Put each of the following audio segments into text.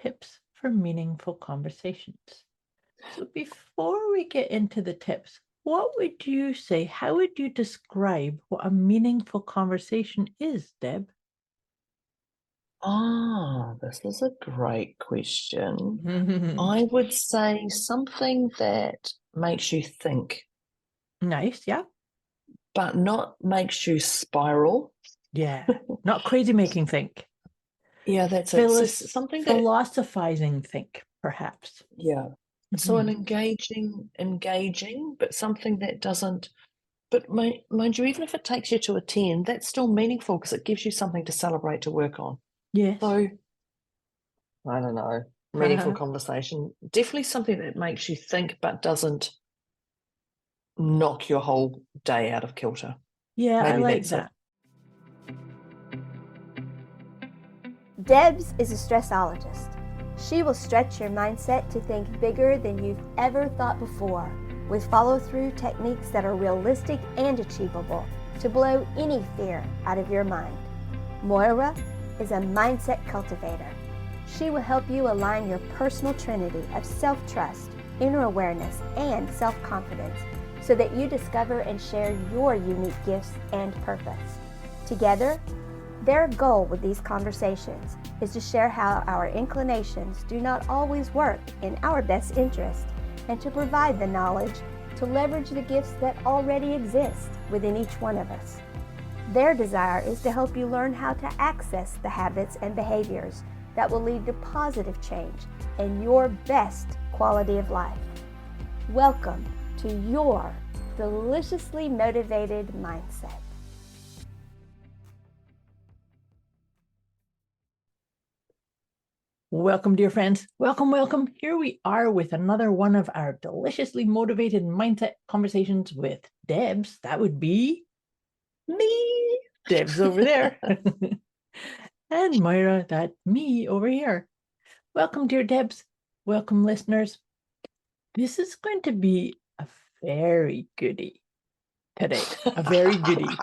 tips for meaningful conversations. So before we get into the tips, what would you say? How would you describe what a meaningful conversation is, Deb? This is a great question. I would say something that makes you think, Nice, yeah. but not makes you spiral. Yeah. Not crazy making think. Yeah, that's it. So something that, Philosophizing think, perhaps. yeah. So an Mhm. engaging, but something that doesn't, but mind you, even if it takes you to a 10, that's still meaningful because it gives you something to celebrate, to work on. Yes. So, I don't know, meaningful conversation. Definitely something that makes you think, but doesn't knock your whole day out of kilter. Yeah, I Maybe like that's it. that. Debz is a stressologist. She will stretch your mindset to think bigger than you've ever thought before, with follow-through techniques that are realistic and achievable to blow any fear out of your mind. Moira is a mindset cultivator. She will help you align your personal trinity of self-trust, inner awareness, and self-confidence so that you discover and share your unique gifts and purpose. Together, their goal with these conversations is to share how our inclinations do not always work in our best interest and to provide the knowledge to leverage the gifts that already exist within each one of us. Their desire is to help you learn how to access the habits and behaviors that will lead to positive change and your best quality of life. Welcome to your deliciously motivated mindset. Welcome, dear friends. Welcome, welcome. Here we are with another one of our deliciously motivated mindset conversations with Debz. That would be Me. Debz over there. And Moira, that's me over here. Welcome, dear Debz. Welcome, listeners. This is going to be a very goodie today. A very goodie.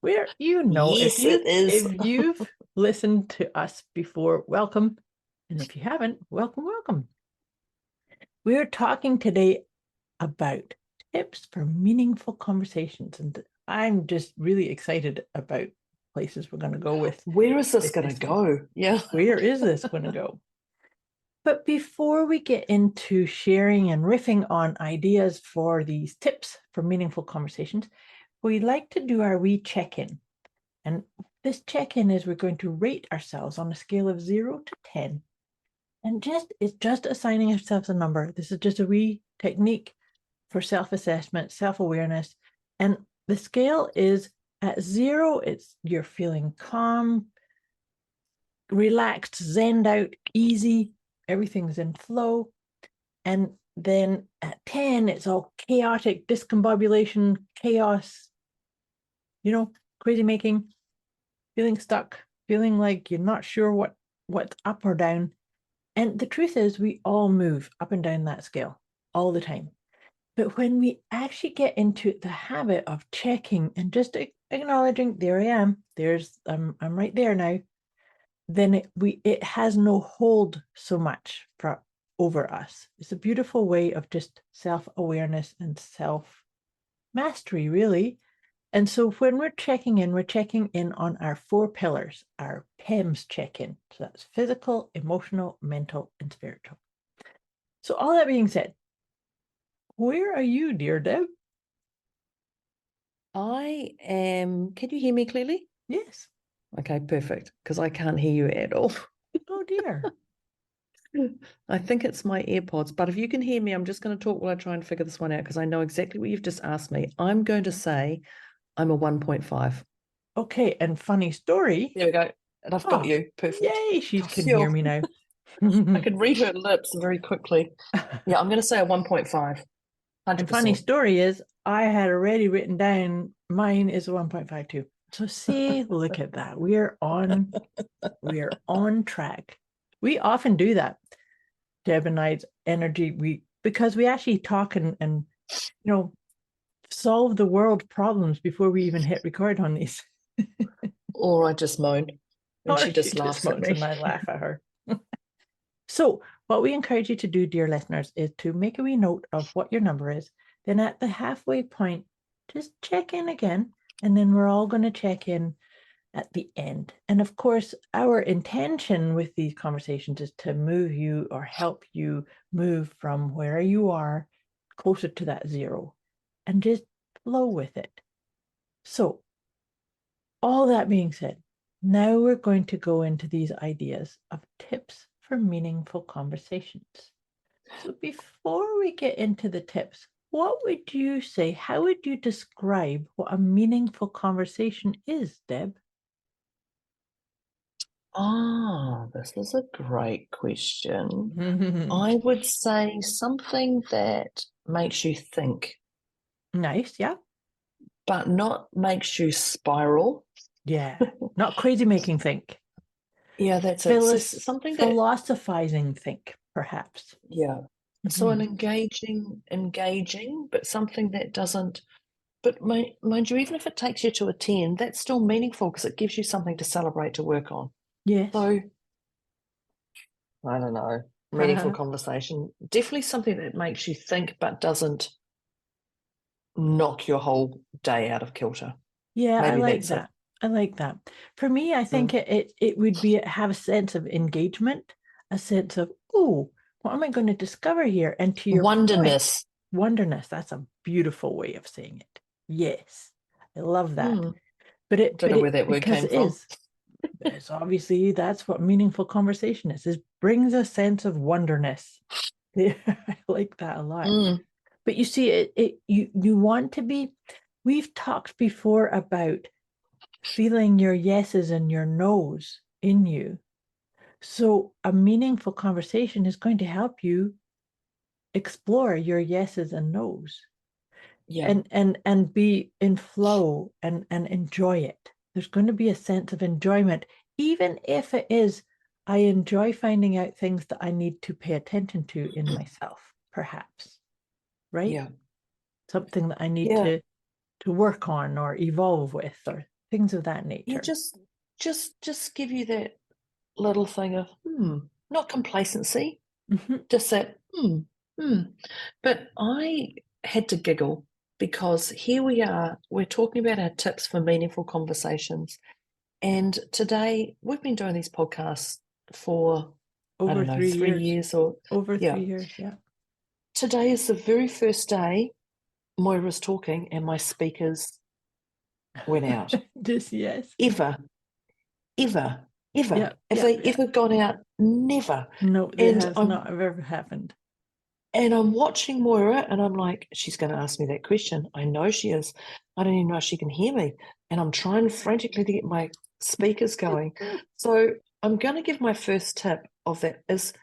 Where Yes, it is. if you've listened to us before, welcome. And if you haven't, welcome. We're talking today about tips for meaningful conversations. And I'm just really excited about places we're going to go with. Where is this going to go? Yeah. Where is this going to go? But before we get into sharing and riffing on ideas for these tips for meaningful conversations, we like to do our wee check-in. And this check-in is we're going to rate ourselves on a scale of 0 to 10. And it's just assigning ourselves a number. This is just a wee technique for self-assessment, self-awareness. And the scale is at 0, you're feeling calm, relaxed, zenned out, easy, everything's in flow. And then at 10, it's all chaotic, discombobulation, chaos, crazy making, feeling stuck, feeling like you're not sure what's up or down. And the truth is, we all move up and down that scale all the time. But when we actually get into the habit of checking and just acknowledging, there I am, I'm right there now, then it has no hold so much over us. It's a beautiful way of just self-awareness and self-mastery, really. And so when we're checking in on our 4 pillars, our PEMS check-in. So that's physical, emotional, mental, and spiritual. So all that being said, where are you, dear Deb? I am. Can you hear me clearly? Yes. Okay, perfect. Because I can't hear you at all. Oh, dear. I think it's my AirPods, but if you can hear me, I'm just going to talk while I try and figure this one out because I know exactly what you've just asked me. I'm going to say I'm a 1.5. Okay, and funny story. There we go. And I've got you. Perfect. Yay, she can hear me now. I can read her lips very quickly. Yeah, I'm going to say a 1.5. 100%. And funny story is, I had already written down mine is a 1.52. So see, look at that. We are on track. We often do that. Deb and I's energy, because we actually talk and solve the world problems before we even hit record on these. Or I just moan. And she Or just laughs at smokes me. and I laugh at her. So what we encourage you to do, dear listeners, is to make a wee note of what your number is. Then at the halfway point, just check in again. And then we're all going to check in at the end. And of course, our intention with these conversations is to move you or help you move from where you are closer to that 0 and just flow with it. So all that being said, now we're going to go into these ideas of tips for meaningful conversations. So before we get into the tips, what would you say? How would you describe what a meaningful conversation is, Deb? This is a great question. I would say something that makes you think, Nice, yeah. but not makes you spiral. Yeah. Not crazy making think. Yeah, that's it. So something that, Philosophizing think, perhaps. yeah. So an engaging, but something that doesn't, but mind you, even if it takes you to a 10, that's still meaningful because it gives you something to celebrate, to work on. Yes. So, I don't know, meaningful conversation, definitely something that makes you think, but doesn't knock your whole day out of kilter. Yeah, Maybe I like that's that. I like that. For me, I think it would be have a sense of engagement, a sense of, oh, what am I going to discover here? And to your wonderness. Wonderness, that's a beautiful way of saying it. Yes, I love that. But it Don't know where that word because came it from. is. It's obviously that's what meaningful conversation is. It brings a sense of wonderness. I like that a lot. But you see, you want to be. We've talked before about feeling your yeses and your nos in you. So a meaningful conversation is going to help you explore your yeses and nos. Yeah. And be in flow and enjoy it. There's going to be a sense of enjoyment, even if it is, I enjoy finding out things that I need to pay attention to in myself, perhaps, right? Yeah. Something that I need to work on or evolve with, or things of that nature. Yeah, just give you that little thing of not complacency, just that But I had to giggle because here we are, we're talking about our tips for meaningful conversations. And today we've been doing these podcasts for over 3 3 years. years or Over 3 years, yeah. Today is the very first day Moira's talking and my speakers went out. Just yes. Ever. Yeah, Have they ever gone out? Never. No, it has not ever happened. And I'm watching Moira and I'm like, she's going to ask me that question. I know she is. I don't even know if she can hear me. And I'm trying frantically to get my speakers going. So I'm going to give my first tip of that is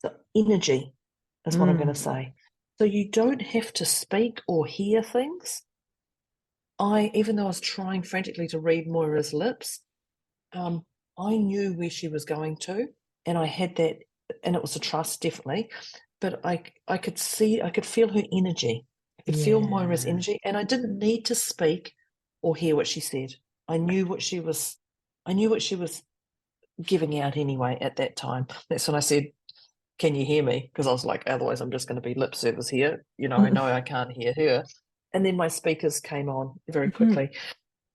the energy, is what I'm going to say. So you don't have to speak or hear things. Even though I was trying frantically to read Moira's lips, I knew where she was going to, and I had that, and it was a trust, definitely. But I could feel her energy. I could feel Moira's energy, and I didn't need to speak or hear what she said. I knew what she was giving out anyway at that time. That's when I said, "Can you hear me?" Because I was like, otherwise I'm just going to be lip service here. I know I can't hear her. And then my speakers came on very quickly.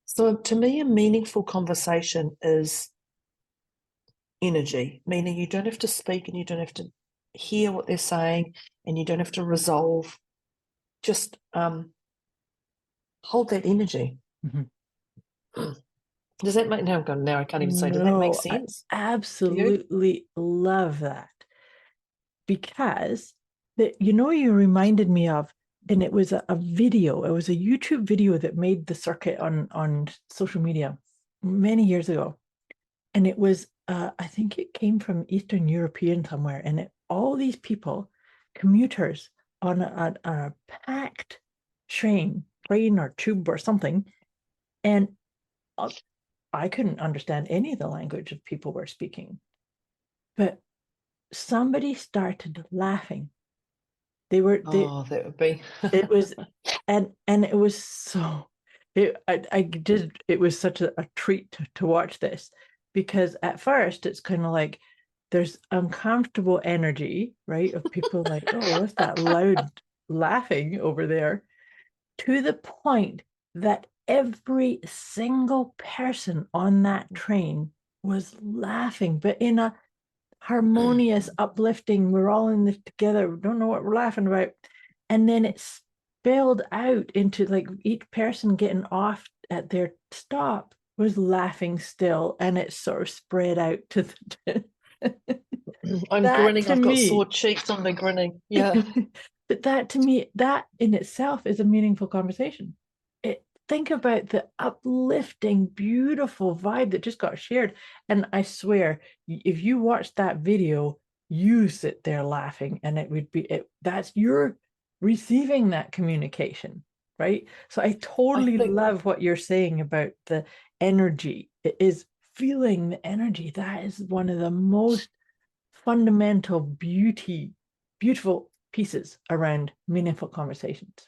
So to me, a meaningful conversation is energy, meaning you don't have to speak and you don't have to hear what they're saying and you don't have to resolve. Just hold that energy. Does that make, now I can't even say, does that make sense? I absolutely love that. Because you reminded me of, and it was a video, it was a YouTube video that made the circuit on social media many years ago. And it was, I think it came from Eastern European somewhere. And all these people, commuters on a packed train or tube or something. And I couldn't understand any of the language that people were speaking. But somebody started laughing. That would be. It was, and it was so. It was such a treat to watch this, because at first it's kind of like there's uncomfortable energy, right? Of people like, oh, what's that loud laughing over there? To the point that every single person on that train was laughing, but in a harmonious, uplifting, we're all in this together, we don't know what we're laughing about. And then it spilled out into like each person getting off at their stop was laughing still, and it sort of spread out to the I'm that grinning. to I've got me- sore cheeks on the grinning. Yeah. but that to me, that in itself is a meaningful conversation. Think about the uplifting, beautiful vibe that just got shared. And I swear, if you watch that video, you sit there laughing, and it would be that's you're receiving that communication, right? So I totally love what you're saying about the energy. It is feeling the energy. That is one of the most fundamental beautiful pieces around meaningful conversations.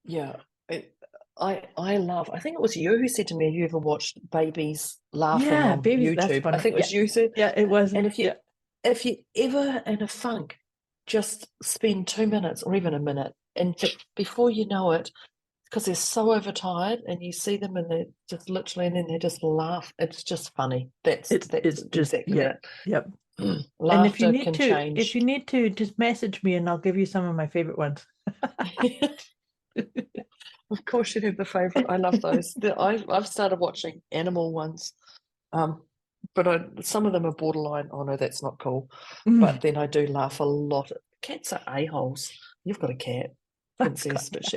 Yeah. I love, I think it was you who said to me, have you ever watched babies laughing on babies, that's YouTube? funny. I think it was you said. Yeah, it was. And if you ever in a funk, just spend 2 minutes or even a minute, and before you know it, because they're so overtired, and you see them and they're just literally, and then they just laugh. It's just funny. That's it's just exactly it. Yep. Laughter And if you need to, just message me and I'll give you some of my favorite ones. Of course, you'd have the favorite. I love those. I've started watching animal ones, but some of them are borderline. Oh no, that's not cool. But then I do laugh a lot. Cats are a-holes. You've got a cat, princess, but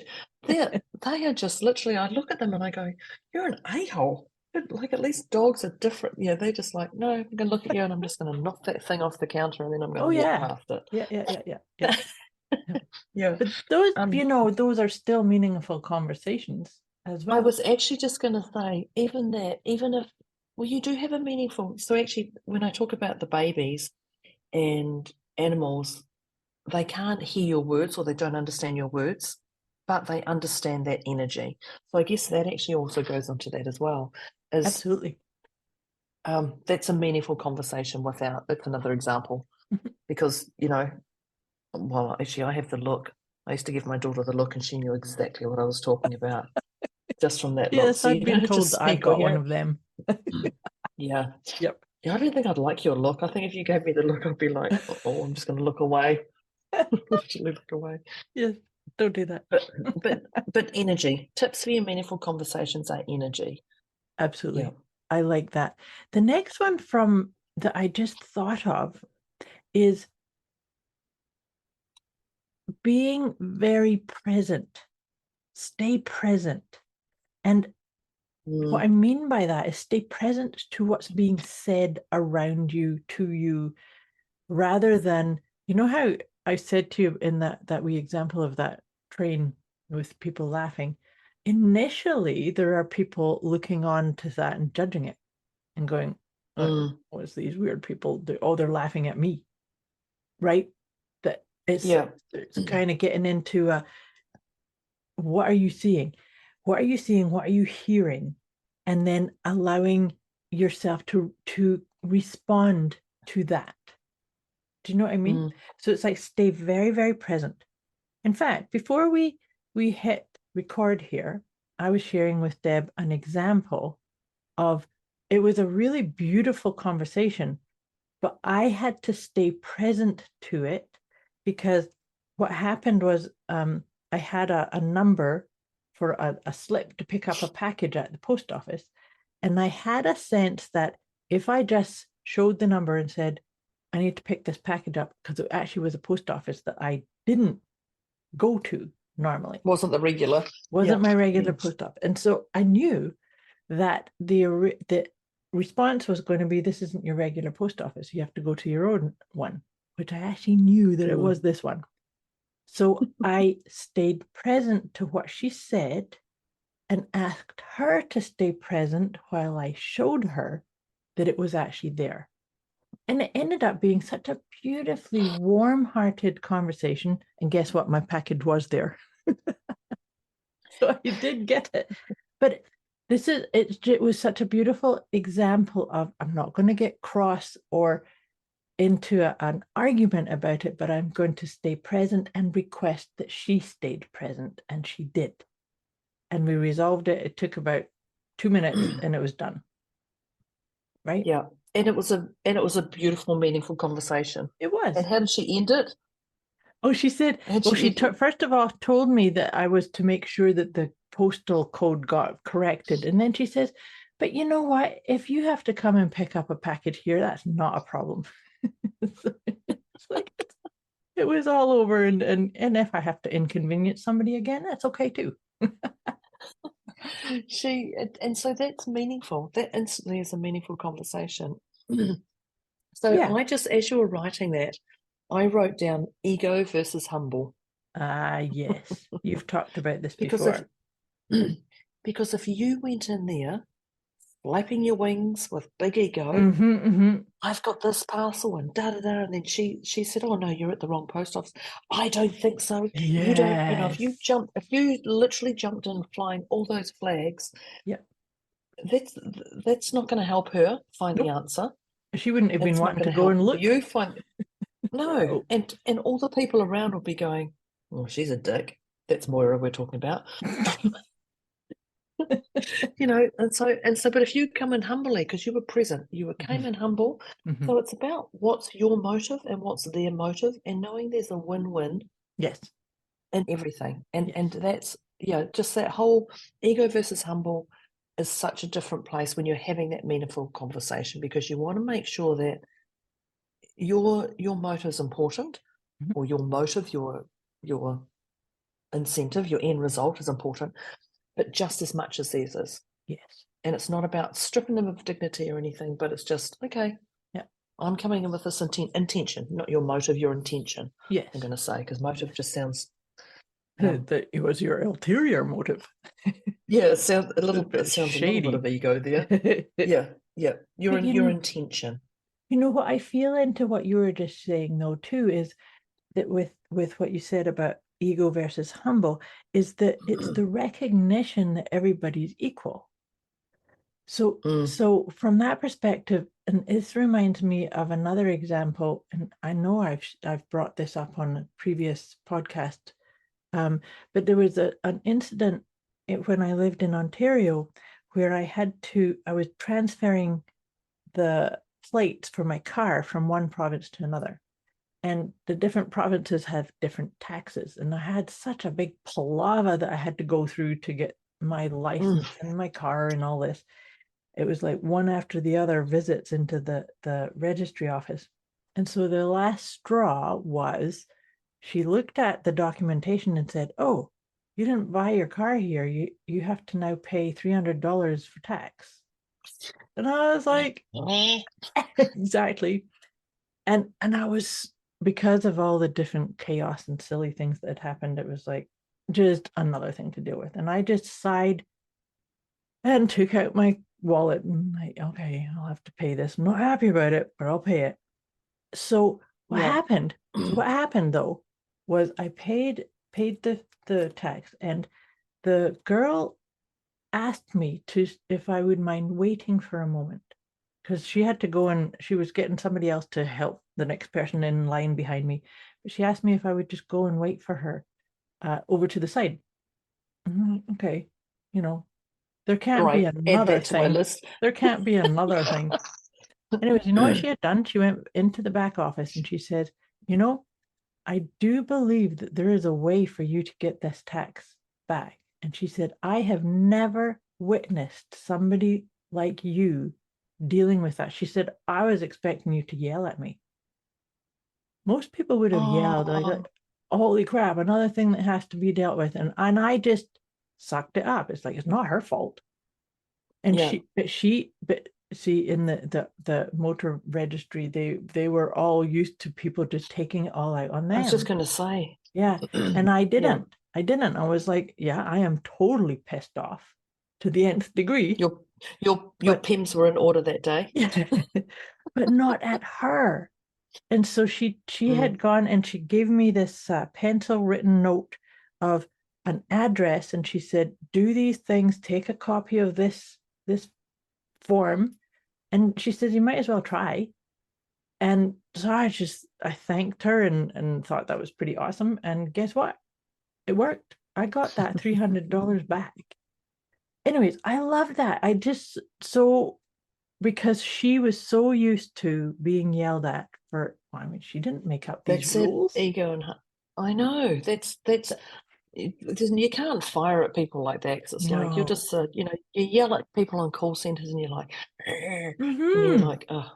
they are just literally. I look at them and I go, "You're an a-hole." Like, at least dogs are different. Yeah, they're just like, no, I'm gonna look at you and I'm just gonna knock that thing off the counter and then I'm gonna walk past it. Yeah. Yeah. But those, those are still meaningful conversations as well. I was actually just going to say, even if, well, you do have a meaningful. So actually, when I talk about the babies and animals, they can't hear your words or they don't understand your words, but they understand that energy. So I guess that actually also goes onto that as well. Absolutely. That's a meaningful conversation without, it's another example, because, well, actually, I have the look. I used to give my daughter the look and she knew exactly what I was talking about just from that look. Yes, So I've been told that I've got one of them. Yeah. Yep. Yeah, I don't think I'd like your look. I think if you gave me the look, I'd be like, oh, I'm just going to look away. Literally look away. Yes, don't do that. But energy. Tips for your meaningful conversations are energy. Absolutely. Yeah. I like that. The next one that I just thought of is being very present. Stay present. And what I mean by that is stay present to what's being said around you, to you, rather than, how I said to you in that wee example of that train with people laughing. Initially, there are people looking on to that and judging it and going, what's these weird people do? Oh, they're laughing at me. Right? That it's kind of getting into what are you seeing? What are you seeing? What are you hearing? And then allowing yourself to respond to that. Do you know what I mean? So it's like stay very, very present. In fact, before we hit record here, I was sharing with Deb an example of, it was a really beautiful conversation, but I had to stay present to it because what happened was I had a number for a slip to pick up a package at the post office. And I had a sense that if I just showed the number and said, I need to pick this package up, because it actually was a post office that I didn't go to normally. Wasn't my regular post office. And so I knew that the response was going to be, this isn't your regular post office. You have to go to your own one, which I actually knew that it was this one. So I stayed present to what she said and asked her to stay present while I showed her that it was actually there. And it ended up being such a beautifully warm-hearted conversation. And guess what? My package was there. So I did get it. But It was such a beautiful example of, I'm not going to get cross or into an argument about it, but I'm going to stay present and request that she stayed present, and she did. And we resolved it. It took about 2 minutes and it was done. Right? Yeah. And it was a beautiful, meaningful conversation. It was. And how did she end it? Oh, she said, well, she first of all told me that I was to make sure that the postal code got corrected. And then she says, but you know what? If you have to come and pick up a package here, that's not a problem. So it's like, it was all over. And if I have to inconvenience somebody again, that's okay too. So that's meaningful. That instantly is a meaningful conversation. So Yeah. I just, as you were writing that, I wrote down ego versus humble. Yes. You've talked about this Because before. Because if you went in there flapping your wings with big ego, I've got this parcel and da-da-da, and then she said, oh no, you're at the wrong post office. I don't think so. Yes. You don't, if you literally jumped in flying all those flags, yep, that's not going to help her find nope. the answer. She wouldn't have been It's wanting to go and look. You find no, and all the people around will be going, oh, she's a dick. That's Moira we're talking about. And so, but if you come in humbly, because you were present, came in humble. So it's about what's your motive and what's their motive, and knowing there's a win-win. Yes. In everything. And that's, just that whole ego versus humble is such a different place when you're having that meaningful conversation, because you want to make sure that your motive is important, or your motive, your incentive, your end result is important, but just as much as theirs is. Yes. And it's not about stripping them of dignity or anything, but it's just, okay, I'm coming in with this intention, not your motive, your intention. Yes. I'm going to say, because motive just sounds... that it was your ulterior motive. Yeah, it sounds a little bit of ego there. Yeah. Your intention. You know what I feel into what you were just saying though too is that with what you said about ego versus humble is that it's the recognition that everybody's equal. So from that perspective, and this reminds me of another example, and I know I've brought this up on a previous podcast, but there was an incident when I lived in Ontario where I was transferring the plates for my car from one province to another. And the different provinces have different taxes. And I had such a big palaver that I had to go through to get my license and my car and all this. It was like one after the other visits into the registry office. And so the last straw was, she looked at the documentation and said, oh, you didn't buy your car here. You have to now pay $300 for tax. And I was like, exactly. And I was, because of all the different chaos and silly things that had happened, it was like just another thing to deal with. And I just sighed and took out my wallet and like, okay, I'll have to pay this. I'm not happy about it, but I'll pay it. So what happened? What happened though was I paid the tax, and the girl asked me if I would mind waiting for a moment, because she had to go and she was getting somebody else to help the next person in line behind me. But she asked me if I would just go and wait for her over to the side. Okay, there can't be another thing. There can't be another thing. Anyways, you know what she had done? She went into the back office and she said, I do believe that there is a way for you to get this tax back. And she said, I have never witnessed somebody like you dealing with that. She said, I was expecting you to yell at me. Most people would have yelled like, holy crap, another thing that has to be dealt with. And I just sucked it up. It's like, it's not her fault. And but see, in the motor registry, they were all used to people just taking it all out on them. I was just going to say. Yeah. And I didn't. I was like, I am totally pissed off to the nth degree. Your PIMs were in order that day. But not at her. And so she had gone and she gave me this pencil written note of, an address, and she said, do these things, take a copy of this form. And she said, you might as well try. And so I thanked her and thought that was pretty awesome. And guess what? It worked. I got that $300 back. Anyways, I love that. Because she was so used to being yelled at for, I mean, she didn't make up these rules. Ego and I know you can't fire at people like that, because it's like you're just you yell at people on call centers and you're like, and you're like, oh.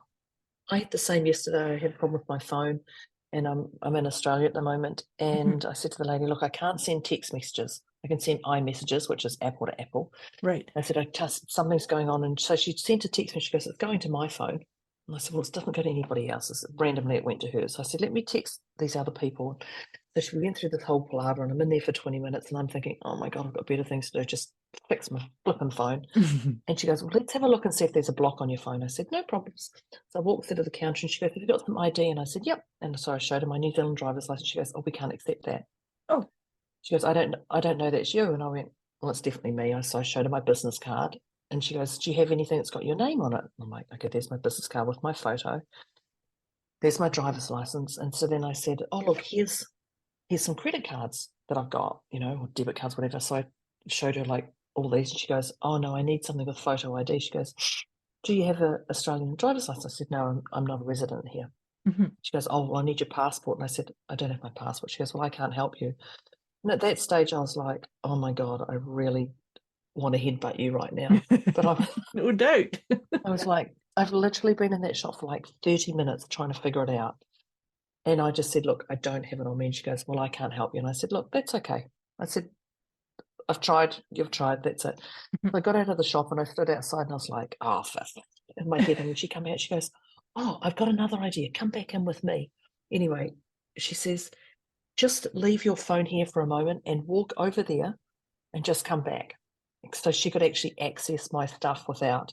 I had the same yesterday. I had a problem with my phone, and I'm in Australia at the moment. And I said to the lady, look, I can't send text messages. I can send iMessages, which is Apple to Apple. Right. I said, something's going on. And so she sent a text message. She goes, it's going to my phone. And I said, well, it doesn't go to anybody else's. Randomly, it went to her. So I said, let me text these other people. So she went through this whole palaver, and I'm in there for 20 minutes, and I'm thinking, oh my God, I've got better things to do. Just fix my flipping phone. And she goes, well, let's have a look and see if there's a block on your phone. I said, no problems. So I walked through to the counter, and she goes, have you got some ID? And I said, yep. And so I showed her my New Zealand driver's license. She goes, oh, we can't accept that. Oh. She goes, I don't know that's you. And I went, well, it's definitely me. So I showed her my business card, and she goes, do you have anything that's got your name on it? I'm like, okay, there's my business card with my photo. There's my driver's license. And so then I said, oh, look, here's some credit cards that I've got, or debit cards, whatever. So I showed her like all these, and she goes, oh no, I need something with photo ID. She goes, do you have an Australian driver's license? I said, no, I'm not a resident here. She goes, oh, well, I need your passport. And I said, I don't have my passport. She goes, well, I can't help you. And at that stage I was like, oh my God, I really want to headbutt you right now. But no doubt. I was like, I've literally been in that shop for like 30 minutes trying to figure it out. And I just said, look, I don't have it on me. And she goes, well, I can't help you. And I said, look, that's okay. I said, I've tried, you've tried, that's it. So I got out of the shop and I stood outside, and I was like, oh, in my head. And when she came out, she goes, oh, I've got another idea. Come back in with me. Anyway, she says, just leave your phone here for a moment and walk over there and just come back. So she could actually access my stuff without,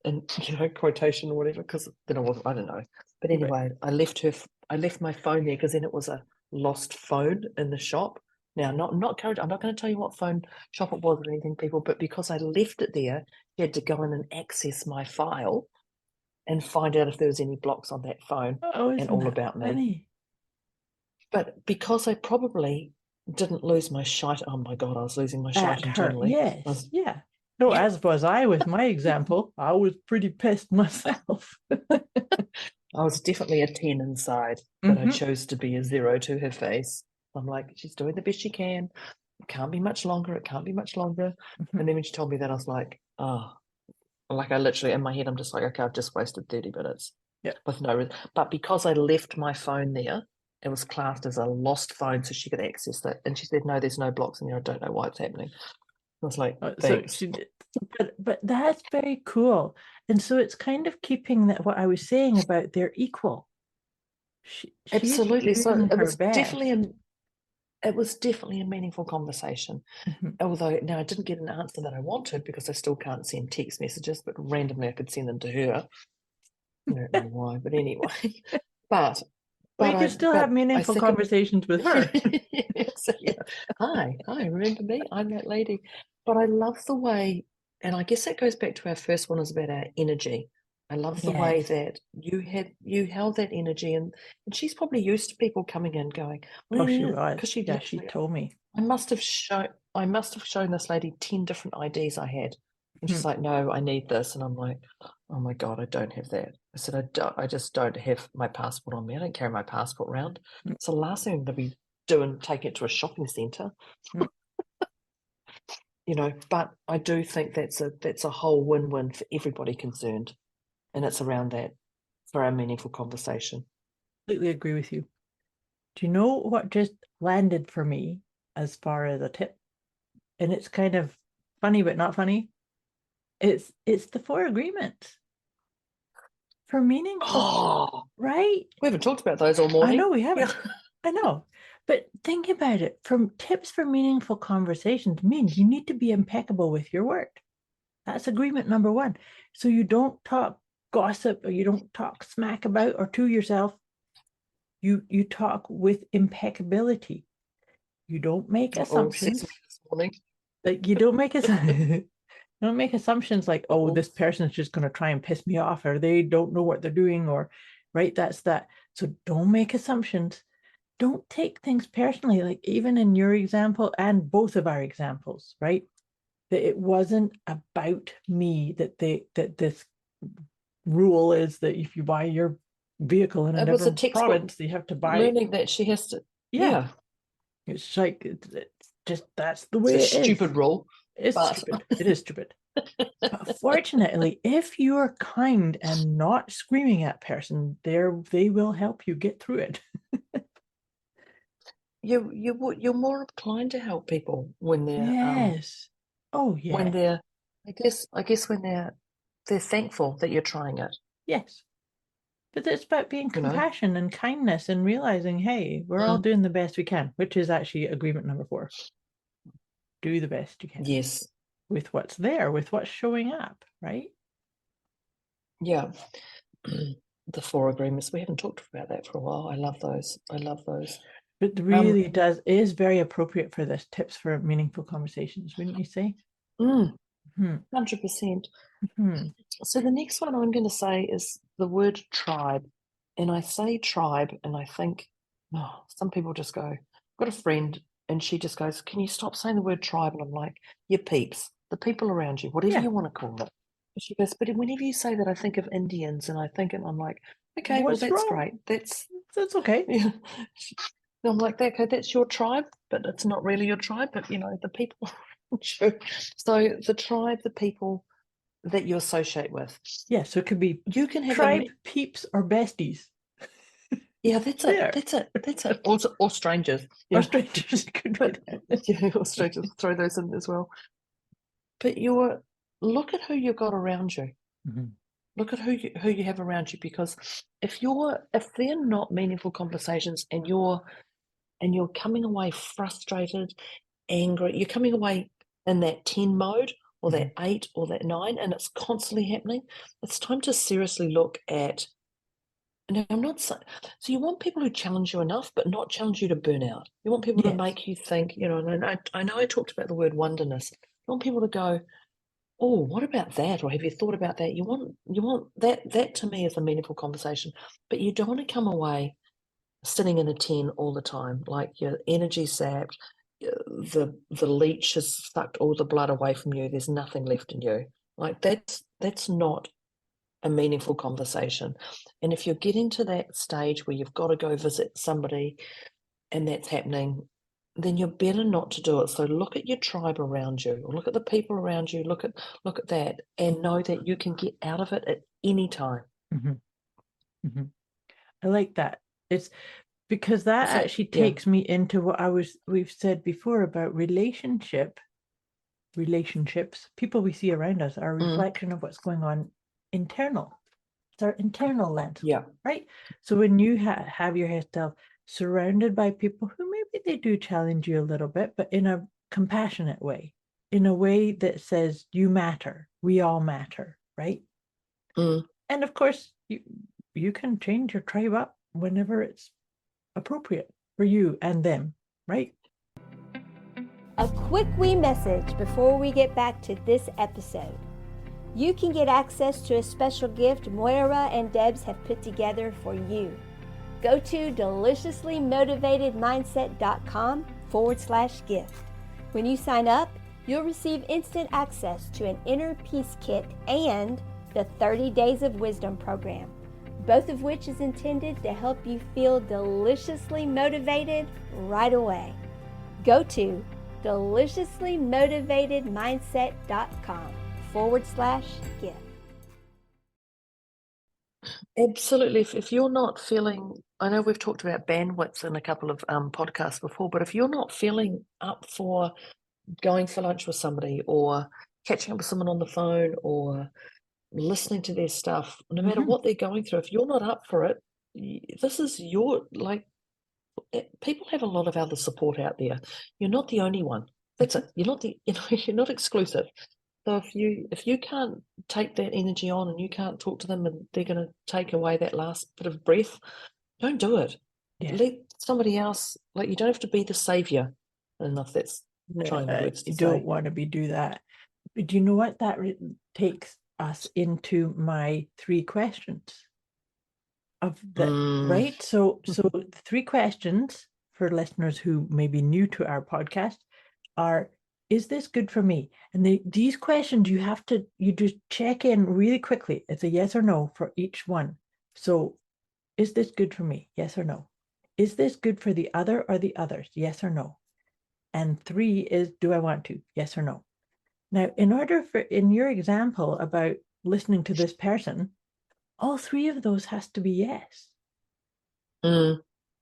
and quotation or whatever, because then I don't know. But anyway, I left my phone there, because then it was a lost phone in the shop. Now, I'm not going to tell you what phone shop it was or anything, people, but because I left it there, you had to go in and access my file and find out if there was any blocks on that phone and all about funny? me. But because I probably didn't lose my shite, oh my God, I was losing my shite internally. Yes, yeah. No, as was I with my example. I was pretty pissed myself. I was definitely a 10 inside, but I chose to be a 0 to her face. I'm like, she's doing the best she can. It can't be much longer. It can't be much longer. And then when she told me that, I was like, oh, like I literally, in my head, I'm just like, okay, I've just wasted 30 minutes. Yeah. With no reason. But because I left my phone there, it was classed as a lost phone, so she could access that. And she said, no, there's no blocks in there. I don't know why it's happening. I was like, thanks. So she did, but that's very cool. And so it's kind of keeping that what I was saying about they're equal. Absolutely. So it was best. it was definitely a meaningful conversation. Although now I didn't get an answer that I wanted, because I still can't send text messages, but randomly I could send them to her. I don't know why, but anyway. But you can still have meaningful conversations with her. So, yeah. Hi, remember me? I'm that lady. But I love the way, and I guess that goes back to our first one, is about our energy. I love the way that you held that energy, and she's probably used to people coming in going, oh, she was, because she told me. I must have shown this lady 10 different IDs I had. And she's like, no, I need this. And I'm like, oh my God, I don't have that. I said, I just don't have my passport on me. I don't carry my passport around. It's the last thing I'm going to be doing, taking it to a shopping centre. But I do think that's a whole win-win for everybody concerned. And it's around that for our meaningful conversation. Completely agree with you. Do you know what just landed for me as far as a tip? And it's kind of funny, but not funny. It's the 4 agreements for meaningful, right? We haven't talked about those all morning. I know we haven't. I know. But think about it. From tips for meaningful conversations means you need to be impeccable with your word. That's agreement number 1. So you don't talk gossip, or you don't talk smack about or to yourself. You talk with impeccability. You don't make assumptions. morning. Like you don't make don't make assumptions like, oh, Mhm. this person's just going to try and piss me off, or they don't know what they're doing, or right, that's that. So don't make assumptions. Don't take things personally. Like even in your example and both of our examples, right? That it wasn't about me, that this rule is that if you buy your vehicle in a It was a different textbook province, you have to buy. learning that she has to. Yeah, it's like it's just that's the It's way a it is. stupid rule. It's but- stupid. It is stupid. But fortunately, if you're kind and not screaming at person, they will help you get through it. You're more inclined to help people when they're Yes. Oh when yeah. they're I guess when they're thankful that you're trying it. Yes. But it's about being You know? compassion and kindness and realizing, hey, we're all doing the best we can, which is actually agreement number 4. Do the best you can. Yes. With what's there, with what's showing up, right? Yeah. The 4 agreements. We haven't talked about that for a while. I love those. But really is very appropriate for this. Tips for meaningful conversations, wouldn't you say? 100%. Hmm. So the next one I'm going to say is the word tribe. And I say tribe and I think, some people just go, I've got a friend and she just goes, can you stop saying the word tribe? And I'm like, your peeps, the people around you, whatever Yeah. you want to call it. And she goes, but whenever you say that, I think of Indians and I think, and I'm like, okay, What's well, that's wrong? great. That's okay. Yeah. I'm like, okay, that's your tribe, but it's not really your tribe, but the people. So the tribe, the people that you associate with. Yeah, so it could be You can have tribe, peeps, or besties. Yeah, that's There. it. That's it. Or strangers. Or strangers. Could be that. Yeah, or strangers. Throw those in as well. But look at who you've got around you. Mhm. Look at who you have around you, because if they're not meaningful conversations and you're coming away frustrated, angry, you're coming away in that 10 mode or that 8 or that 9, and it's constantly happening, it's time to seriously look at. No, I'm not saying. So you want people who challenge you enough, but not challenge you to burn out. You want people to Yes. make you think, and I know I talked about the word wonderness. You want people to go, oh, what about that? Or have you thought about that? You want that to me is a meaningful conversation, but you don't want to come away sitting in a 10 all the time, like your energy sapped, the leech has sucked all the blood away from you. There's nothing left in you. Like that's not a meaningful conversation. And if you're getting to that stage where you've got to go visit somebody and that's happening, then you're better not to do it. So look at your tribe around you, or look at the people around you, look at that, and know that you can get out of it at any time. I like that. It's because that actually takes me into what we've said before about relationships. People we see around us are a reflection of what's going on internal. It's our internal lens. Yeah. Right. So when you have yourself surrounded by people who maybe they do challenge you a little bit, but in a compassionate way, in a way that says you matter, we all matter, right? And of course, you can change your tribe up whenever it's appropriate for you and them, right? A quick wee message before we get back to this episode. You can get access to a special gift Moira and Debz have put together for you. Go to deliciouslymotivatedmindset.com/gift. When you sign up, you'll receive instant access to an inner peace kit and the 30 Days of Wisdom program, both of which is intended to help you feel deliciously motivated right away. Go to deliciouslymotivatedmindset.com/gift. Absolutely. If you're not feeling, I know we've talked about bandwidth in a couple of podcasts before, but if you're not feeling up for going for lunch with somebody or catching up with someone on the phone or listening to their stuff, no matter what they're going through, if you're not up for it, this is people have a lot of other support out there. You're not the only one. That's it. You're not you're not exclusive. So if you can't take that energy on and you can't talk to them and they're going to take away that last bit of breath, don't do it. Yeah. Let somebody else, you don't have to be the savior. I don't know if that's trying the words to You say. don't want to do that. But do you know what that takes us into my 3 questions of the right? So the 3 questions for listeners who may be new to our podcast are: is this good for me? And these questions you just check in really quickly. It's a yes or no for each one. So, is this good for me? Yes or no? Is this good for the other or the others? Yes or no? And 3 is, do I want to? Yes or no? Now, in your example about listening to this person, all 3 of those has to be yes.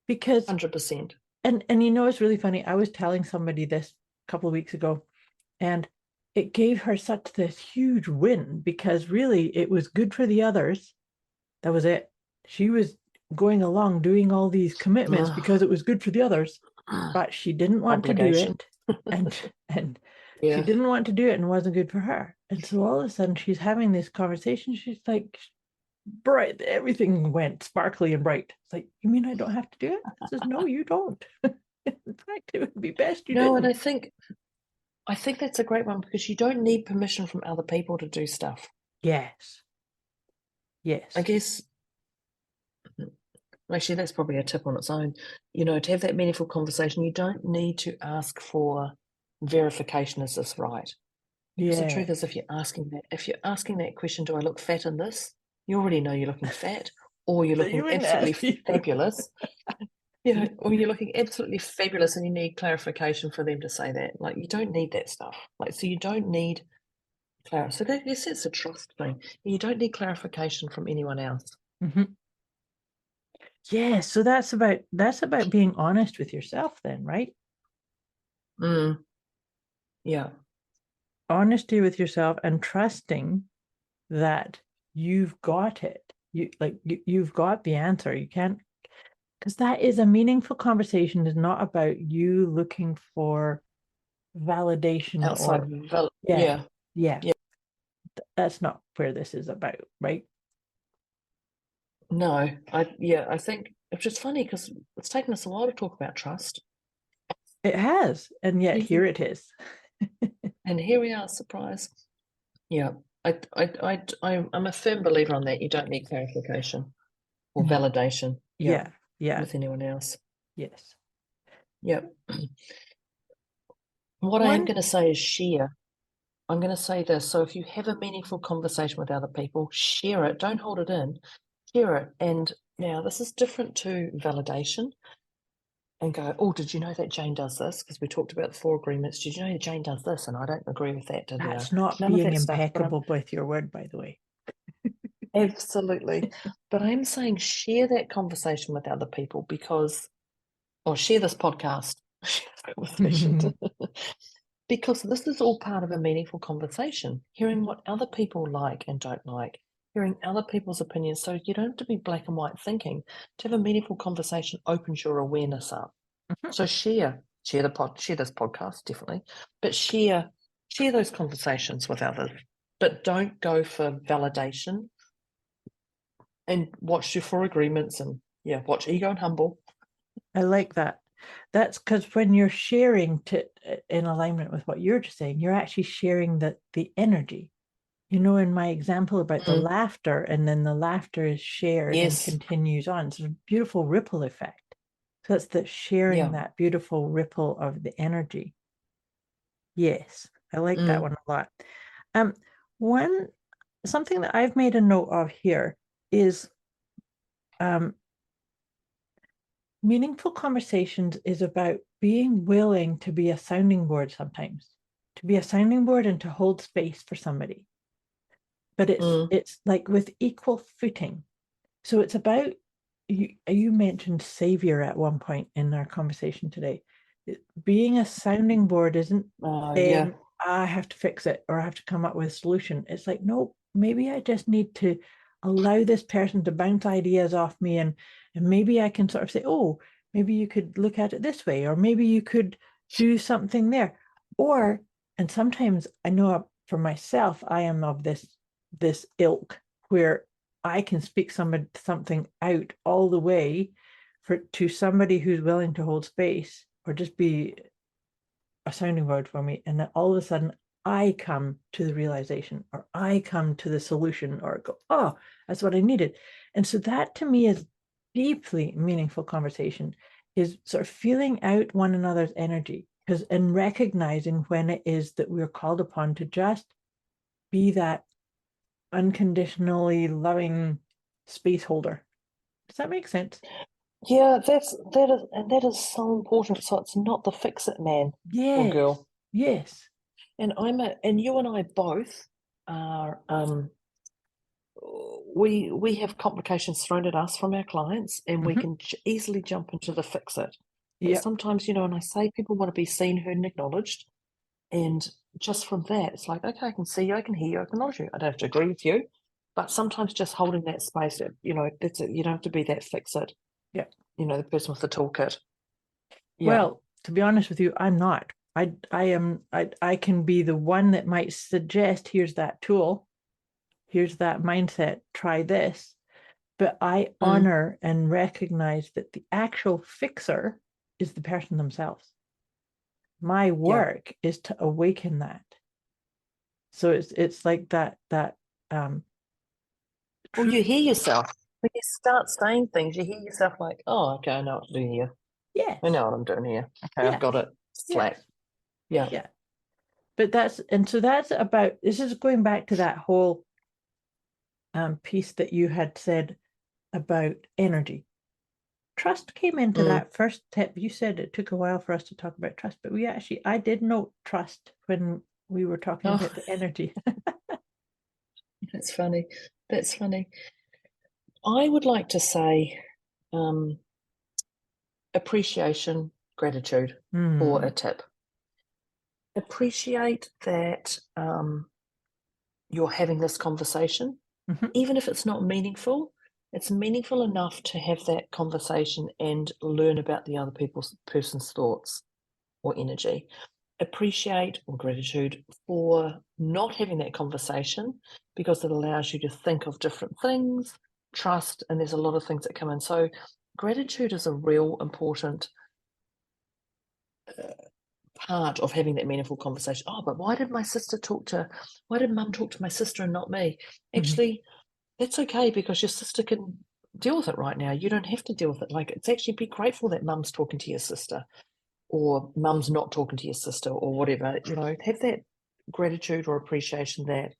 Because 100%. and it's really funny. I was telling somebody this a couple of weeks ago, and it gave her such this huge win because really it was good for the others. That was it. She was going along doing all these commitments because it was good for the others, but she didn't want to do it, and she didn't want to do it, and it wasn't good for her. And so all of a sudden she's having this conversation. She's like, bright, everything went sparkly and bright. It's like, you mean I don't have to do it? I says, no, you don't. In fact, it would be best you didn't. And I think that's a great one because you don't need permission from other people to do stuff. Yes. I guess, actually, that's probably a tip on its own. To have that meaningful conversation, you don't need to ask for verification, is this right? Because the truth is, if you're asking that question, do I look fat in this? You already know you're looking fat, or you're looking absolutely fabulous. Or you're looking absolutely fabulous and you need clarification for them to say that. Like, you don't need that stuff. So you don't need clarity. So yes, it's a trust thing. You don't need clarification from anyone else. Mm-hmm. Yeah, so that's about being honest with yourself then, right? Yeah. Honesty with yourself and trusting that you've got it. You've got the answer. You can't, because that is a meaningful conversation. Is not about you looking for validation Outside or yeah. That's not where this is about, right? No, I think it's just funny because it's taken us a while to talk about trust. It has, and yet here it is. And here we are, surprise. Yeah, I'm a firm believer on that. You don't need clarification or validation. Yeah. With anyone else. Yes. Yep. What I am going to say is share. I'm going to say this. So if you have a meaningful conversation with other people, share it. Don't hold it in. Share it. And now this is different to validation. And go, oh, did you know that Jane does this? Because we talked about the 4 agreements. Did you know that Jane does this? And I don't agree with that. That's not being impeccable with your word, by the way. Absolutely. But I'm saying share that conversation with other people share this podcast because this is all part of a meaningful conversation, hearing what other people like and don't like, hearing other people's opinions. So you don't have to be black and white thinking. To have a meaningful conversation opens your awareness up. So share this podcast, definitely, but share those conversations with others, but don't go for validation. And watch your 4 agreements and watch Ego and Humble. I like that. That's because when you're sharing in alignment with what you're just saying, you're actually sharing the energy. In my example about the laughter, and then the laughter is shared and continues on. So it's a beautiful ripple effect. So it's that sharing that beautiful ripple of the energy. Yes, I like that one a lot. Something that I've made a note of here is meaningful conversations is about being willing to be a sounding board sometimes, to be a sounding board and to hold space for somebody. But it's like with equal footing. So it's about, you mentioned savior at one point in our conversation today. Being a sounding board isn't saying, I have to fix it or I have to come up with a solution. It's like, no, maybe I just need to allow this person to bounce ideas off me, and maybe I can sort of say, oh, maybe you could look at it this way, or maybe you could do something there. And sometimes I know for myself, I am of this ilk where I can speak something out all the way to somebody who's willing to hold space or just be a sounding board for me, and then all of a sudden I come to the realization, or I come to the solution, or go, oh, that's what I needed. And so that to me is deeply meaningful conversation, is sort of feeling out one another's energy, because and recognizing when it is that we're called upon to just be that unconditionally loving space holder. Does that make sense? Yeah, that is so important. So it's not the fix-it man or Yes. girl. Yes. And and you and I both are we have complications thrown at us from our clients, and we can easily jump into the fix-it. Yeah. Sometimes, and I say people want to be seen, heard, and acknowledged. And just from that, it's like, okay, I can see you, I can hear you, I acknowledge you. I don't have to agree with you, but sometimes just holding that space, that's it. You don't have to be that fix-it. Yeah. The person with the toolkit. Yeah. Well, to be honest with you, I'm not. I can be the one that might suggest, here's that tool, here's that mindset, try this. But I honor and recognize that the actual fixer is the person themselves. My work is to awaken that. So it's like that Well, you hear yourself. When you start saying things, you hear yourself like, oh, okay, I know what to do here. Yes. I know what I'm doing here. Okay, I've got it flat. Yeah. Yeah. But that's about, this is going back to that whole piece that you had said about energy. Trust came into that first tip. You said it took a while for us to talk about trust, but I did note trust when we were talking about the energy. That's funny. That's funny. I would like to say appreciation, gratitude for a tip. Appreciate that you're having this conversation, even if it's not meaningful. It's meaningful enough to have that conversation and learn about the other person's thoughts or energy. Appreciate or gratitude for not having that conversation, because it allows you to think of different things, trust, and there's a lot of things that come in. So gratitude is a real important part of having that meaningful conversation. Oh, but why did mum talk to my sister and not me? Actually, that's okay, because your sister can deal with it right now. You don't have to deal with it. Like, it's actually, be grateful that mum's talking to your sister, or mum's not talking to your sister, or whatever. Have that gratitude or appreciation that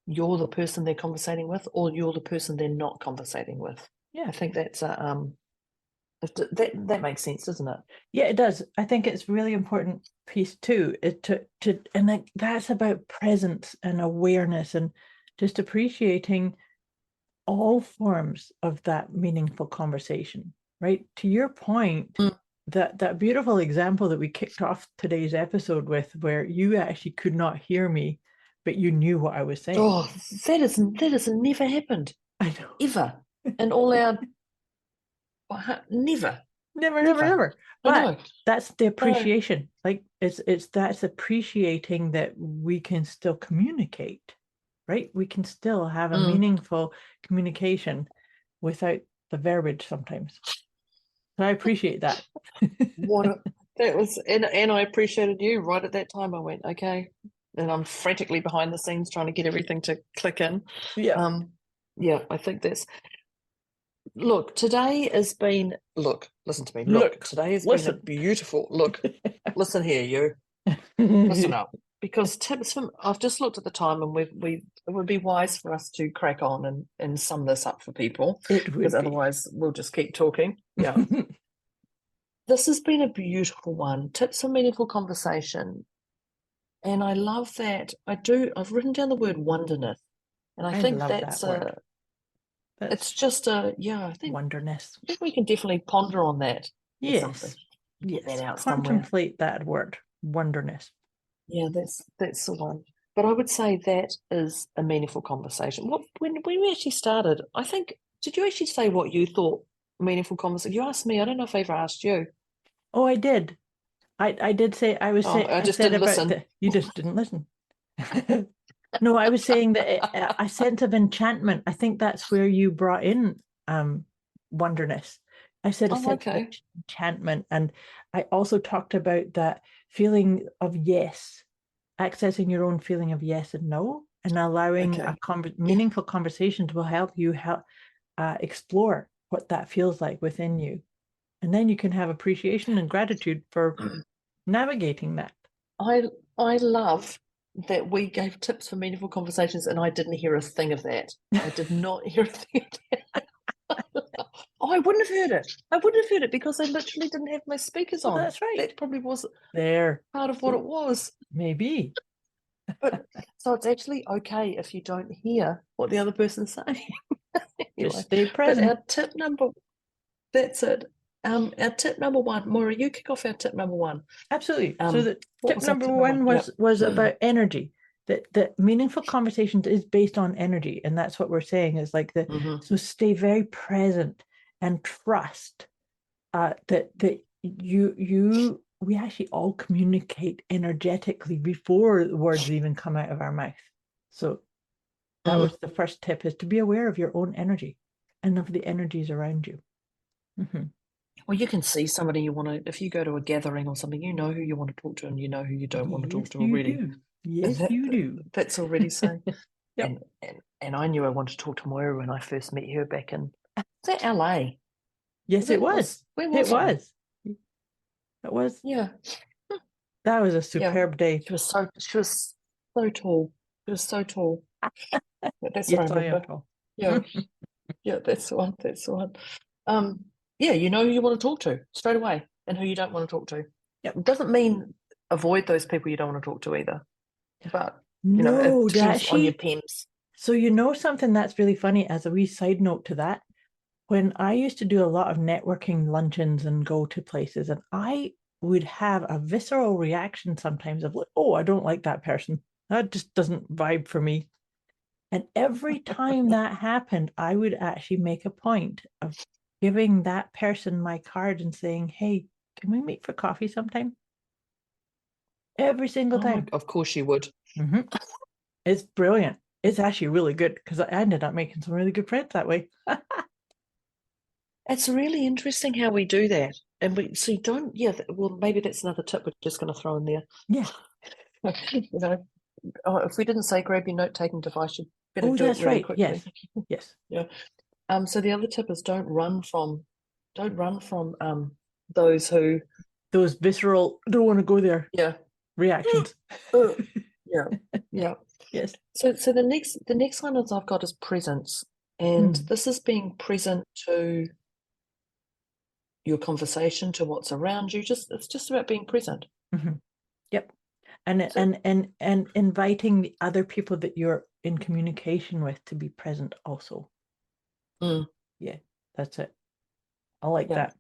you're the person they're conversating with, or you're the person they're not conversating with. Yeah, I think that's that makes sense, doesn't it? Yeah, it does. I think it's a really important piece too. And that's about presence and awareness, and just appreciating all forms of that meaningful conversation. Right, to your point. That beautiful example that we kicked off today's episode with, where you actually could not hear me, but you knew what I was saying. Oh, that has never happened. I know. Ever. In all our never. But that's the appreciation. Like that's appreciating that we can still communicate, right? We can still have a meaningful communication without the verbiage sometimes. So I appreciate that. That was, and I appreciated you right at that time. I went, okay, and I'm frantically behind the scenes trying to get everything to click in. Yeah. I think that's. Look, today has been. Listen to me. Today has been a beautiful. Listen here, you. Listen up, because tips from. I've just looked at the time, and it would be wise for us to crack on and sum this up for people, because otherwise we'll just keep talking. Yeah. This has been a beautiful one. Tips for meaningful conversation. And I love that. I've written down the word wonderness. And I think that's it's just I think wonderness. I think we can definitely ponder on that. Yes. Get that out Contemplate that word, wonderness. Yeah, that's the one. But I would say that is a meaningful conversation. When we actually started, I think, did you actually say what you thought meaningful conversation? You asked me. I don't know if I ever asked you. Oh, I did. I did say, I was saying, I just didn't listen. You just didn't listen. No, I was saying that a sense of enchantment. I think that's where you brought in wonderness. I said a Oh, sense of okay. enchantment. And I also talked about that feeling of yes, accessing your own feeling of yes and no, and allowing Okay. meaningful conversations will help you explore what that feels like within you. And then you can have appreciation and gratitude for navigating that. I love that we gave tips for meaningful conversations, and I didn't hear a thing of that. I did not hear a thing of that. Oh, I wouldn't have heard it. I wouldn't have heard it because I literally didn't have my speakers Well, on. that's right. That probably was There, part of what it was. maybe. But so it's actually okay if you don't hear what the other person's saying. Anyway, Just stay but present. our tip number, that's it. Our tip number one, Moira, you kick off our tip number one. Absolutely. So Um, the what tip was our number tip one number? Yep. was about energy. That meaningful conversations is based on energy, and that's what we're saying is like Mhm. so stay very present and trust that we actually all communicate energetically before the words even come out of our mouth. So that was the first tip, is to be aware of your own energy and of the energies around you. Mm-hmm. Well, you can see somebody you want to, if you go to a gathering or something, you know who you want to talk to and you know who you don't want to talk to already. Do. Yes, you do. That's already saying. Yep. And I knew I wanted to talk to Moira when I first met her back in, was that LA? Yes, it was. Where was It was. It was. Yeah. That was a superb day. She was so tall. She was so tall. But that's what Yes, I I am remember. tall. Yeah. Yeah, that's the one. That's the one. Yeah, you know who you want to talk to straight away and who you don't want to talk to. Yep. It doesn't mean avoid those people you don't want to talk to either. But No, it depends on your PEMS. So something that's really funny as a wee side note to that, when I used to do a lot of networking luncheons and go to places, and I would have a visceral reaction sometimes of like, oh, I don't like that person. That just doesn't vibe for me. And every time that happened, I would actually make a point of giving that person my card and saying, hey, can we meet for coffee sometime? Every single time. Of course you would. Mm-hmm. It's brilliant. It's actually really good because I ended up making some really good friends that way. It's really interesting how we do that. And so you don't, well, maybe that's another tip we're just going to throw in there. Yeah. If we didn't say grab your note-taking device, you better do it really right. quickly. Yes. Yes. Yeah. So the other tip is don't run from those visceral, don't want to go there. Yeah. Reactions. Yeah. Yes. So the next one I've got is presence. And this is being present to your conversation, to what's around you. It's just about being present. Mm-hmm. Yep. And inviting the other people that you're in communication with to be present also. Yeah, that's it. I like that.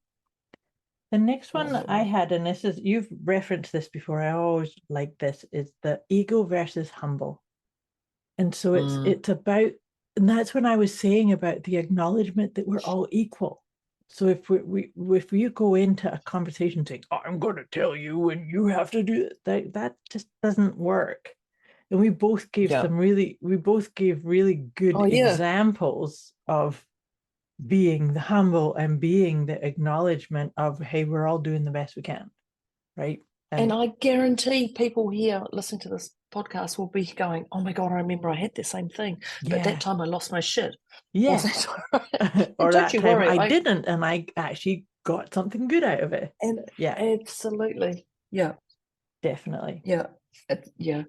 The next one I had, and this is, you've referenced this before, I always like this, is the ego versus humble. And so it's about, and that's when I was saying about the acknowledgement that we're all equal. So if we go into a conversation saying, oh, I'm going to tell you and you have to do it, that just doesn't work. And we both gave really good examples of being the humble and being the acknowledgement of, hey, we're all doing the best we can, right? And I guarantee people here listening to this podcast will be going, oh my God, I remember I had the same thing. Yeah. But that time I lost my shit. Yeah. Or don't you worry, I didn't, and I actually got something good out of it. And yeah. Absolutely. Yeah. Definitely. Yeah. Yeah.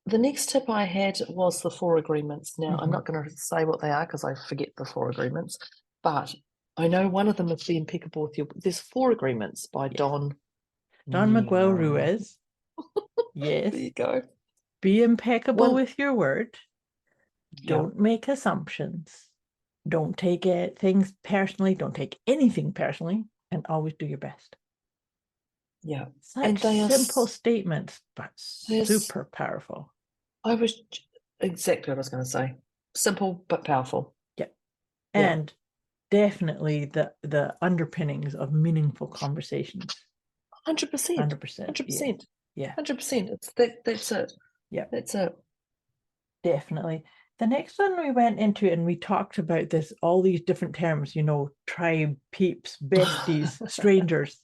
The next tip I had was the 4 agreements. Now, I'm not going to say what they are because I forget the 4 agreements, but I know one of them is be impeccable with there's 4 agreements by Don Miguel Ruiz. Yes. There you go. Be impeccable with your word. Don't make assumptions. Don't take things personally. Don't take anything personally, and always do your best. Yeah. Such simple statements, but super powerful. Exactly what I was going to say. Simple but powerful. Yeah. And definitely the underpinnings of meaningful conversations. 100%. 100%. Yeah. 100%. That's it. Yeah. That's it. Definitely. The next one we went into and we talked about this, all these different terms, tribe, peeps, besties, strangers,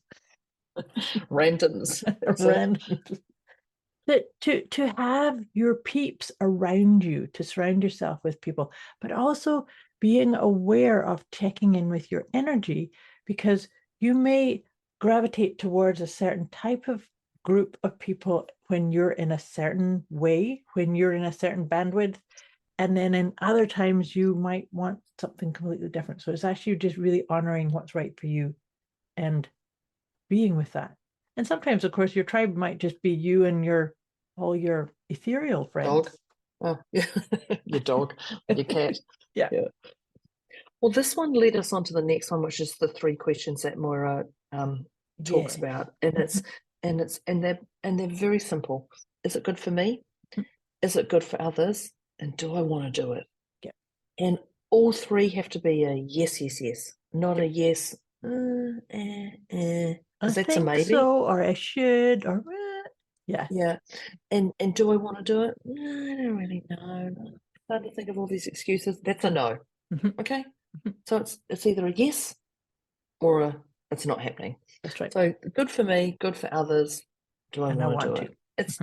Randoms. randoms. That to have your peeps around you, to surround yourself with people, but also being aware of checking in with your energy, because you may gravitate towards a certain type of group of people when you're in a certain way, when you're in a certain bandwidth, and then in other times you might want something completely different. So it's actually just really honoring what's right for you and being with that. And sometimes, of course, your tribe might just be you and all your ethereal friends. Dog. Oh, yeah. Your dog, your cat. Yeah. Well, this one led us on to the next one, which is the 3 questions that Moira talks about, and they're very simple. Is it good for me? Is it good for others? And do I want to do it? Yeah. And all 3 have to be a yes, yes, yes, not a yes. I that's think a maybe. so, or I should, or yeah. And do I want to do it? No, I don't really know. I'm starting to think of all these excuses. That's a no. Okay. So it's either a yes or a it's not happening. That's right. So good for me, good for others. Do I want to do it? It's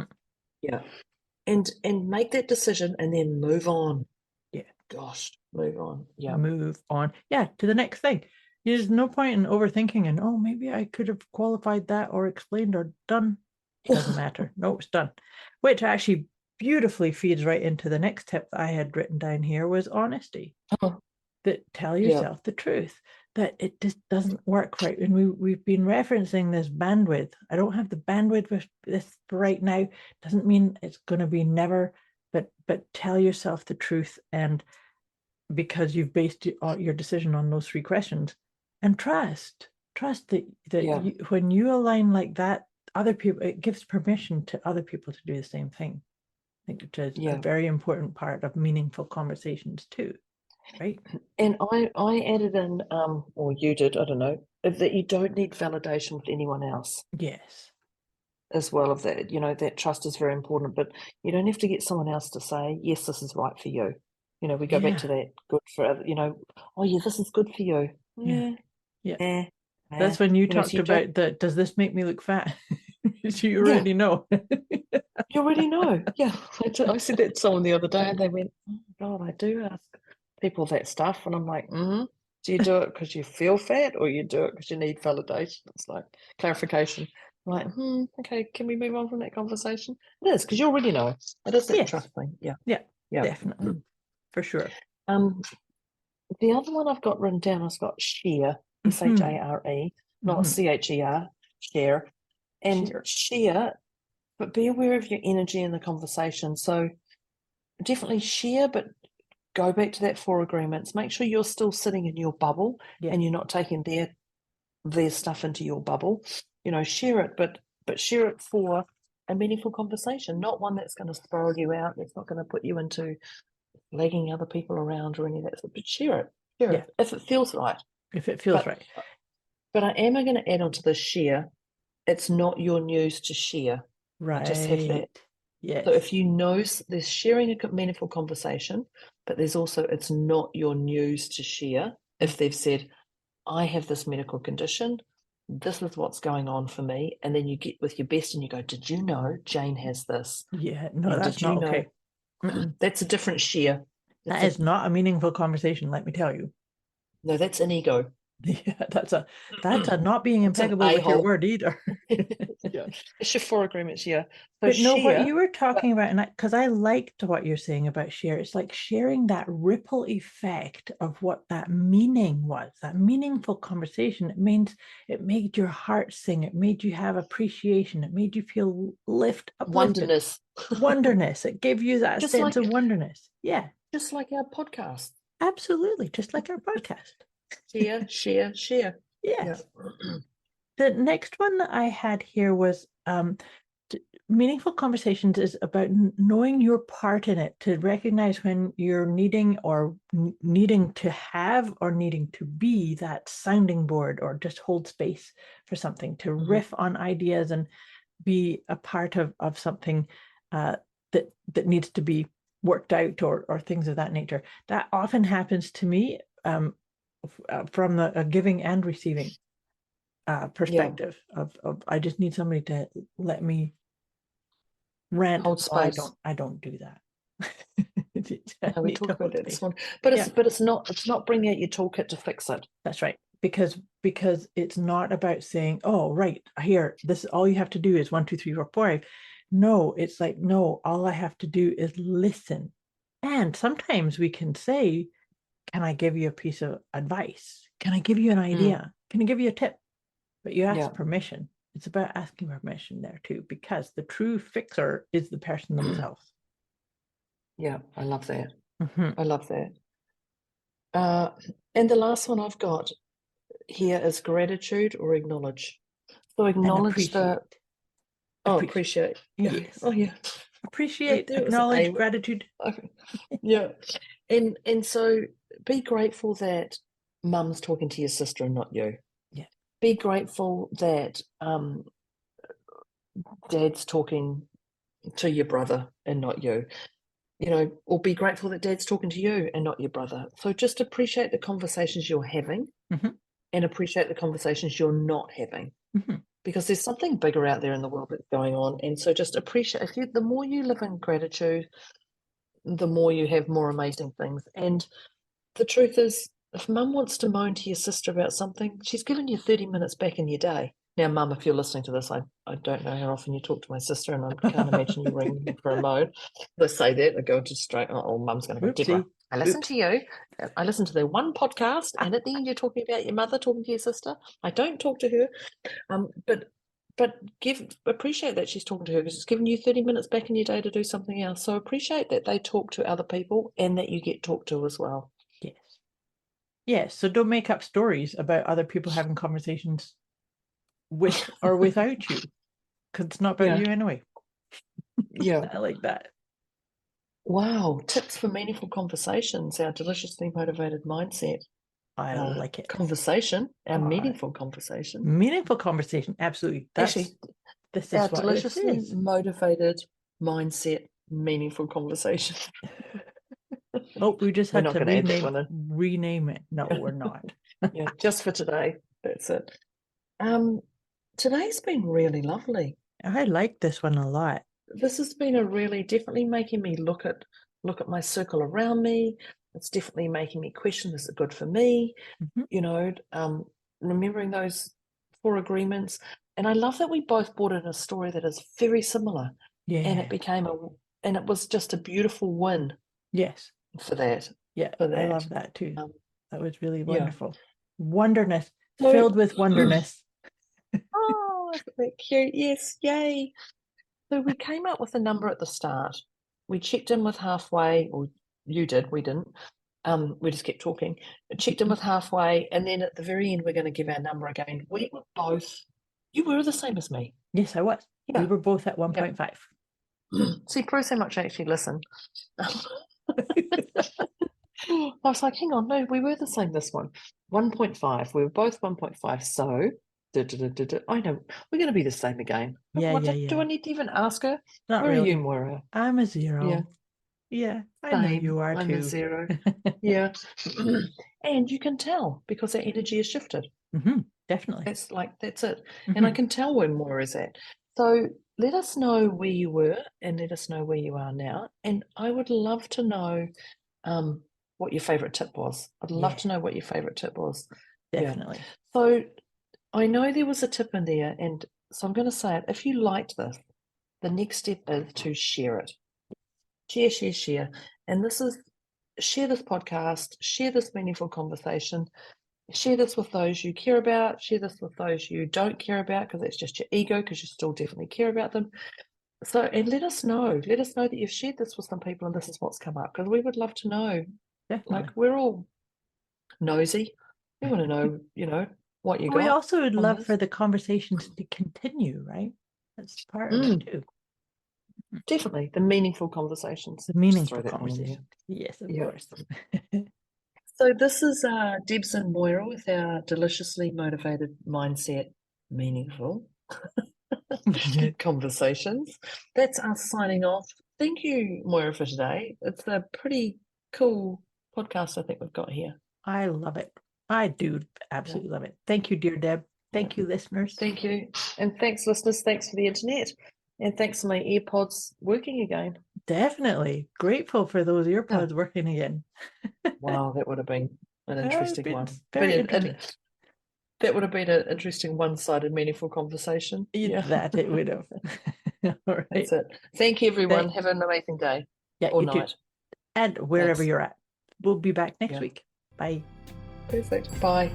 and make that decision and then move on. Yeah. Gosh, move on. Yeah. Move on. Yeah, to the next thing. There's no point in overthinking and maybe I could have qualified that or explained or done. It doesn't matter. No, it's done. Which actually beautifully feeds right into the next tip that I had written down here was honesty. That tell yourself the truth, that it just doesn't work right. And we've been referencing this bandwidth. I don't have the bandwidth with this right now. Doesn't mean it's going to be never, but tell yourself the truth. And because you've based your decision on those 3 questions, and trust that when you align like that, other people, it gives permission to other people to do the same thing. I think it is a very important part of meaningful conversations too. Right. And I added in, or you did, I don't know, that you don't need validation with anyone else. Yes. As well of that, that trust is very important, but you don't have to get someone else to say, yes, this is right for you. We go back to that good for other, oh yeah, this is good for you. Yeah. That's when you talked about that. Does this make me look fat? You already know. You already know. Yeah. I said that to someone the other day and they went, oh God, I do ask people that stuff. And I'm like, do you do it because you feel fat or you do it because you need validation? It's like clarification. I'm like, okay, can we move on from that conversation? It is, because you already know. It is that trust thing. Yeah, definitely. For sure. The other one I've got written down, I've got share, share, not CHER, share. And share, but be aware of your energy in the conversation. So definitely share, but go back to that 4 agreements. Make sure you're still sitting in your bubble and you're not taking their stuff into your bubble. Share it, but share it for a meaningful conversation, not one that's going to spiral you out, that's not going to put you into lagging other people around or any of that stuff. But share it if it feels right. If it feels right. But I am going to add on to this share. It's not your news to share. Right. I just have that. Yes. So if you know there's sharing a meaningful conversation, but there's also it's not your news to share. If they've said, I have this medical condition, this is what's going on for me, and then you get with your best and you go, did you know Jane has this? Yeah, no, that's not okay. That's a different share. That is not a meaningful conversation, let me tell you. No, that's an ego. Yeah, that's a not being impeccable with your word either. It's your 4 agreements, So but no, what you were talking about, and because I liked what you're saying about share, it's like sharing that ripple effect of what that meaning was, that meaningful conversation. It means it made your heart sing, it made you have appreciation, it made you feel wonderness. Wonderness. It gave you that sense of wonderness. Yeah. Just like our podcast. Absolutely, just like our podcast. Share. Yes. Yeah. The next one that I had here was meaningful conversations is about knowing your part in it, to recognize when you're needing to have or needing to be that sounding board or just hold space for something, to riff on ideas and be a part of something that needs to be worked out or things of that nature. That often happens to me from the giving and receiving perspective of I just need somebody to let me rant. Hold Well, space. I don't do that. No, we Need talk to about hold that this space. one, but it's not bringing out your toolkit to fix it. That's right. Because it's not about saying, oh, right, here, this all you have to do is 1, 2, 3, 4, 5. No, it's like, no, all I have to do is listen. And sometimes we can say, can I give you a piece of advice? Can I give you an idea? Can I give you a tip? But you ask permission. It's about asking permission there too, because the true fixer is the person themselves. Yeah, I love that. Mm-hmm. I love that. And the last one I've got here is gratitude or acknowledge. So acknowledge appreciate. Yes. Oh yeah. Appreciate, There was an acknowledge, A. gratitude. Yeah. And so be grateful that mum's talking to your sister and not you. Yeah. Be grateful that dad's talking to your brother and not you. You know, or be grateful that dad's talking to you and not your brother. So just appreciate the conversations you're having and appreciate the conversations you're not having. Because there's something bigger out there in the world that's going on. And so just appreciate, the more you live in gratitude, the more you have more amazing things. And the truth is, if mum wants to moan to your sister about something, she's given you 30 minutes back in your day. Now, mum, if you're listening to this, I don't know how often you talk to my sister, and I can't imagine you ring me for a moan. They say that, they go to straight, oh, mum's going to go, Deborah, I listen to you. I listen to the one podcast, and at the end you're talking about your mother talking to your sister. I don't talk to her. But appreciate that she's talking to her, because it's given you 30 minutes back in your day to do something else. So appreciate that they talk to other people and that you get talked to as well. Yes. Yes. So don't make up stories about other people having conversations with or without you, because it's not about you anyway. Yeah. I like that. Wow. Tips for meaningful conversations, our deliciously motivated mindset. I like it. Conversation, our meaningful conversation. Meaningful conversation, absolutely. This is our what deliciously this is. motivated mindset, meaningful conversation. Oh, we just had to rename it. No, Yeah. we're not. Yeah, just for today. That's it. Today's been really lovely. I like this one a lot. This has been definitely making me look at my circle around me. It's definitely making me question, is it good for me? You know, remembering those 4 agreements. And I love that we both brought in a story that is very similar. Yeah. And it was just a beautiful win. Yes. For that. Yeah. For that. I love that too. That was really wonderful. Yeah. Wonderness. Filled with wonderness. Oh, isn't that cute? Yes, yay. So we came up with a number at the start. We checked in with halfway, or you did, we didn't. We just kept talking. Checked in with halfway, and then at the very end, we're going to give our number again. We were both, you were the same as me. Yes, I was. Yeah. We were both at 1.5. Yeah. See, proves how much I actually listen. I was like, hang on, no, we were the same this one. 1.5. We were both 1.5. So, I know, we're going to be the same again. Yeah. Do I need to even ask her? Not Where really. are you, Moira? I'm a 0. Yeah, I know you are I'm too. a 0. Yeah. And you can tell because our energy has shifted. Definitely. That's it. And I can tell where Moira is at. So let us know where you were and let us know where you are now. And I would love to know what your favorite tip was. I'd love to know what your favorite tip was. Definitely. Yeah. So I know there was a tip in there, and so I'm going to say it. If you liked this, the next step is to share it. Share. And this is, share this podcast, share this meaningful conversation, share this with those you care about, share this with those you don't care about, because that's just your ego, because you still definitely care about them. So, and let us know that you've shared this with some people and this is what's come up, because we would love to know. Definitely. Like, we're all nosy. We want to know, what you got. We also would love for the conversations to continue, right? That's part of it too. Definitely. The meaningful conversations. The meaningful conversations. Yes, of course. So this is Debz and Moira with our deliciously motivated mindset, meaningful conversations. That's us signing off. thank you, Moira, for today. It's a pretty cool podcast I think we've got here. I love it. I do absolutely love it. Thank you, dear Deb. Thank you, listeners. Thank you. And thanks, listeners. Thanks for the internet. And thanks for my earpods working again. Definitely grateful for those earpods working again. Wow, that would have been an interesting one. Very interesting. That would have been an interesting one-sided, meaningful conversation. Yeah, That it would have. All right. That's it. Thank you, everyone. Have an amazing day or you night. too. And wherever Thanks. you're at. We'll be back next Yeah. week. Bye. Perfect. Bye.